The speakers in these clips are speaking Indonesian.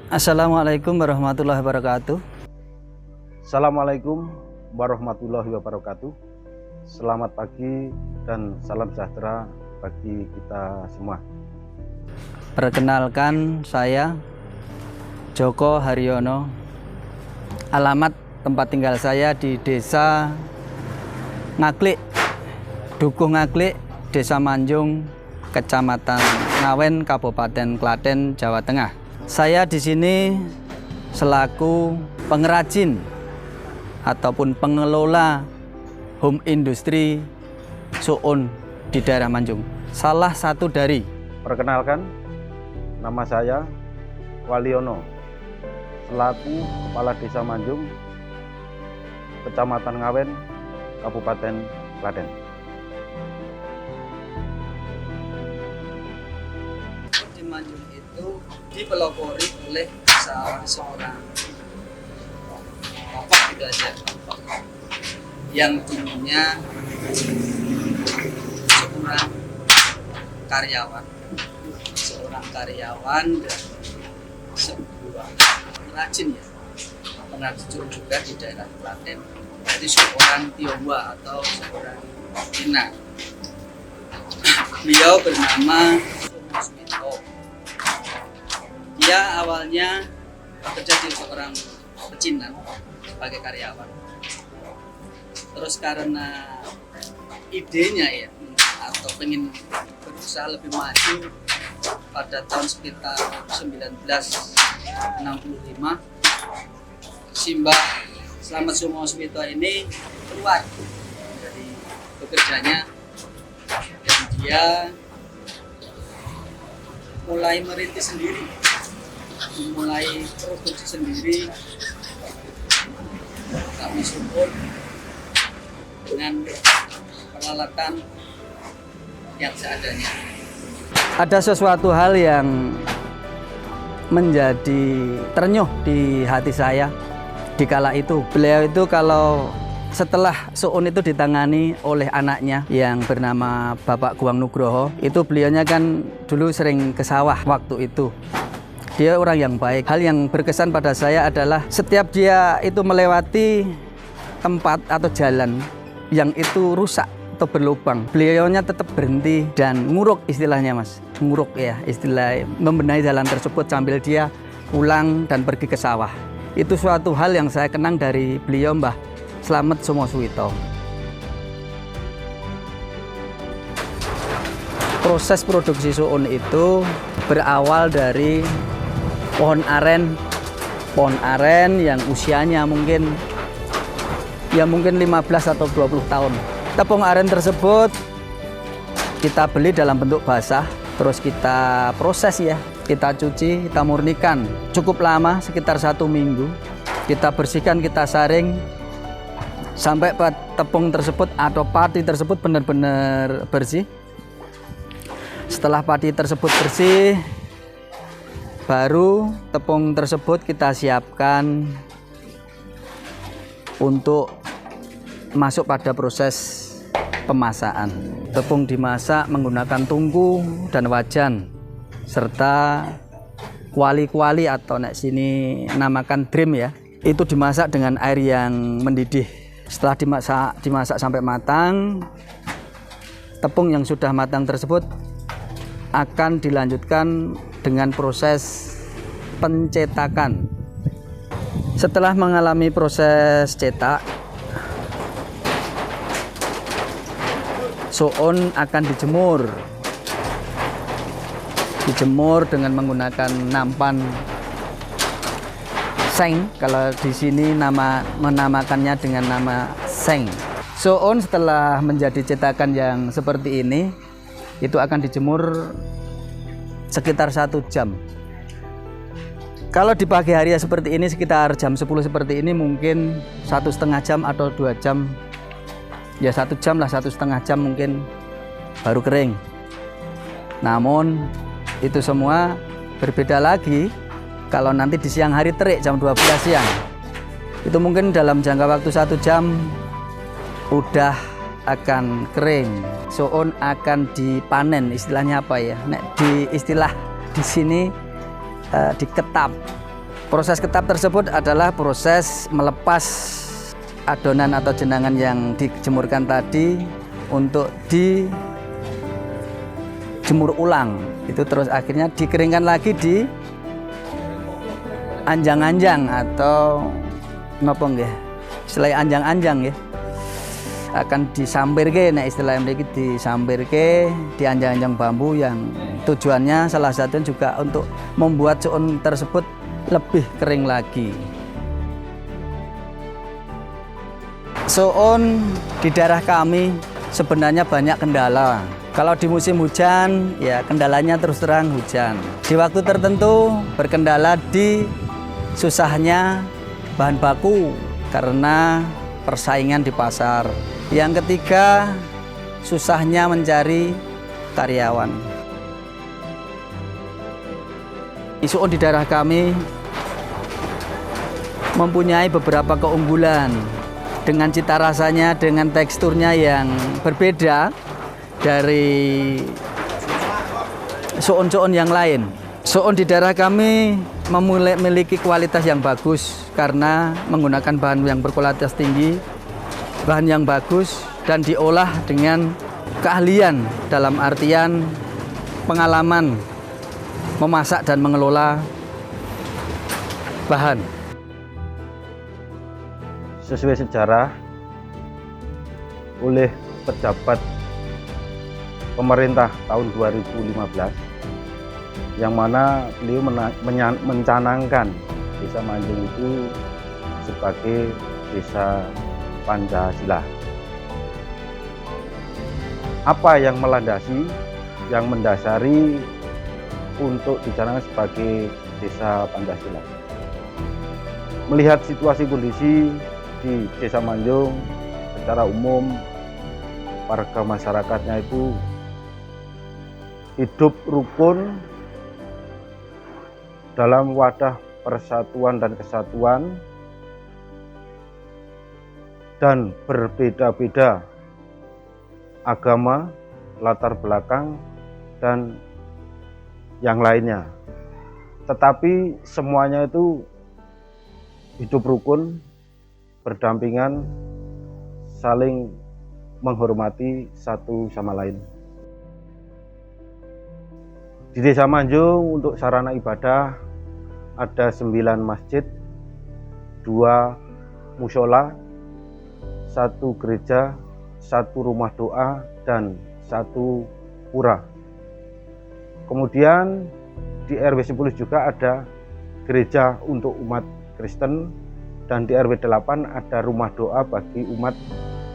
Assalamualaikum warahmatullahi wabarakatuh. Assalamualaikum warahmatullahi wabarakatuh. Selamat pagi dan salam sejahtera bagi kita semua. Perkenalkan, saya Joko Haryono. Alamat tempat tinggal saya di Desa Ngaklik, Dukuh Ngaklik, Desa Manjung, Kecamatan Ngawen, Kabupaten Klaten, Jawa Tengah. Saya di sini selaku pengrajin ataupun pengelola home industri soun di daerah Manjung. Salah satu dari. Perkenalkan, nama saya Waliono, selaku Kepala Desa Manjung, Kecamatan Ngawen, Kabupaten Klaten. Di Manjung itu dipelopori oleh seorang tokoh gitu aja, yang dulunya seorang karyawan dan sebuah pengrajin juga di daerah Klaten. Jadi seorang Tionghoa atau seorang Cina. Beliau bernama Sumo. Dia awalnya bekerja di seorang pecinan sebagai karyawan. Terus karena idenya ya, atau pengen berusaha lebih maju, pada tahun sekitar 1965 Simbah Slamet Sumo ini keluar dari bekerjanya dan dia mulai merintis sendiri, mulai produksi sendiri kami support dengan peralatan yang seadanya. Ada sesuatu hal yang menjadi ternyuh di hati saya di kala itu. Beliau itu kalau setelah soun itu ditangani oleh anaknya yang bernama Bapak Guang Nugroho, itu beliaunya kan dulu sering ke sawah waktu itu. Dia orang yang baik. Hal yang berkesan pada saya adalah setiap dia itu melewati tempat atau jalan yang itu rusak atau berlubang, beliaunya tetap berhenti dan nguruk, istilahnya mas, nguruk ya, istilah membenahi jalan tersebut sambil dia pulang dan pergi ke sawah. Itu suatu hal yang saya kenang dari beliau, Mbah Slamet Sumo Suwito. Proses produksi soun itu berawal dari pohon aren yang usianya mungkin 15 atau 20 tahun. Tepung aren tersebut kita beli dalam bentuk basah, terus kita proses ya, kita cuci, kita murnikan. Cukup lama, sekitar 1 minggu. Kita bersihkan, kita saring, sampai tepung tersebut atau padi tersebut benar-benar bersih. Setelah padi tersebut bersih, baru tepung tersebut kita siapkan untuk masuk pada proses pemasakan. Tepung dimasak menggunakan tungku dan wajan serta kuali-kuali atau nek sini namakan drim ya. Itu dimasak dengan air yang mendidih. Setelah dimasak sampai matang, tepung yang sudah matang tersebut akan dilanjutkan dengan proses pencetakan. Setelah mengalami proses cetak, soun akan dijemur dengan menggunakan nampan seng. Kalau di sini menamakannya dengan nama seng. Soun setelah menjadi cetakan yang seperti ini, itu akan dijemur sekitar 1 jam. Kalau di pagi hari seperti ini, sekitar jam 10 seperti ini, mungkin 1,5 jam atau 2 jam. Ya 1 jam lah, 1,5 jam mungkin baru kering. Namun itu semua berbeda lagi kalau nanti di siang hari terik jam 12 siang. Itu mungkin dalam jangka waktu 1 jam udah akan kering. Soun akan dipanen, istilahnya apa ya? Nek di istilah di sini diketap. Proses ketap tersebut adalah proses melepas adonan atau jenangan yang dijemurkan tadi untuk dijemur ulang. Itu terus akhirnya dikeringkan lagi di anjang-anjang atau napa nggih? Istilah anjang-anjang ya. Akan disampirke, nah istilah mriki disampirke di anjang-anjang bambu yang tujuannya salah satunya juga untuk membuat soun tersebut lebih kering lagi. Soun di daerah kami sebenarnya banyak kendala. Kalau di musim hujan, ya kendalanya terus terang hujan. Di waktu tertentu berkendala di susahnya bahan baku karena persaingan di pasar. Yang ketiga, susahnya mencari karyawan. Soun di daerah kami mempunyai beberapa keunggulan dengan cita rasanya, dengan teksturnya yang berbeda dari soun-soun yang lain. Soun di daerah kami memiliki kualitas yang bagus karena menggunakan bahan yang berkualitas tinggi, bahan yang bagus, dan diolah dengan keahlian dalam artian pengalaman memasak dan mengelola bahan. Sesuai sejarah oleh pejabat pemerintah tahun 2015 yang mana beliau mencanangkan Desa Manjung itu sebagai desa Pancasila. Apa yang melandasi, yang mendasari untuk dicanangkan sebagai desa Pancasila? Melihat situasi kondisi di Desa Manjung secara umum, warga masyarakatnya itu hidup rukun dalam wadah persatuan dan kesatuan dan berbeda-beda agama, latar belakang, dan yang lainnya. Tetapi semuanya itu hidup rukun, berdampingan, saling menghormati satu sama lain. Di Desa Manjung untuk sarana ibadah ada 9 masjid, 2 musola, 1 gereja, 1 rumah doa, dan 1 pura. Kemudian di RW 10 juga ada gereja untuk umat Kristen, dan di RW 8 ada rumah doa bagi umat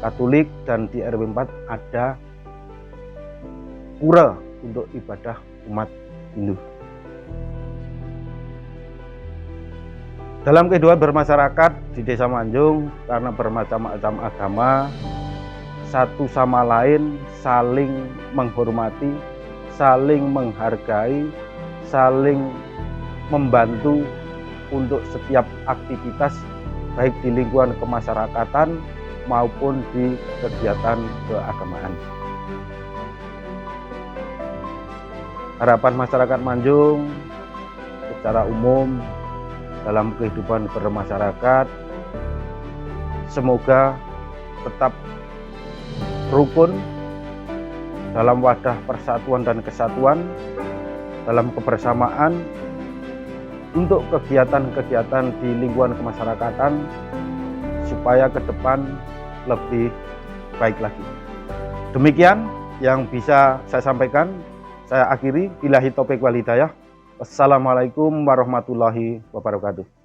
Katolik, dan di RW 4 ada pura untuk ibadah umat Hindu. Dalam kehidupan bermasyarakat di Desa Manjung, karena bermacam-macam agama, satu sama lain saling menghormati, saling menghargai, saling membantu untuk setiap aktivitas baik di lingkungan kemasyarakatan maupun di kegiatan keagamaan. Harapan masyarakat Manjung secara umum dalam kehidupan bermasyarakat semoga tetap rukun dalam wadah persatuan dan kesatuan, dalam kebersamaan untuk kegiatan-kegiatan di lingkungan kemasyarakatan supaya ke depan lebih baik lagi. Demikian yang bisa saya sampaikan. Saya akhiri, billahi taufiq wal hidayah. Wassalamualaikum warahmatullahi wabarakatuh.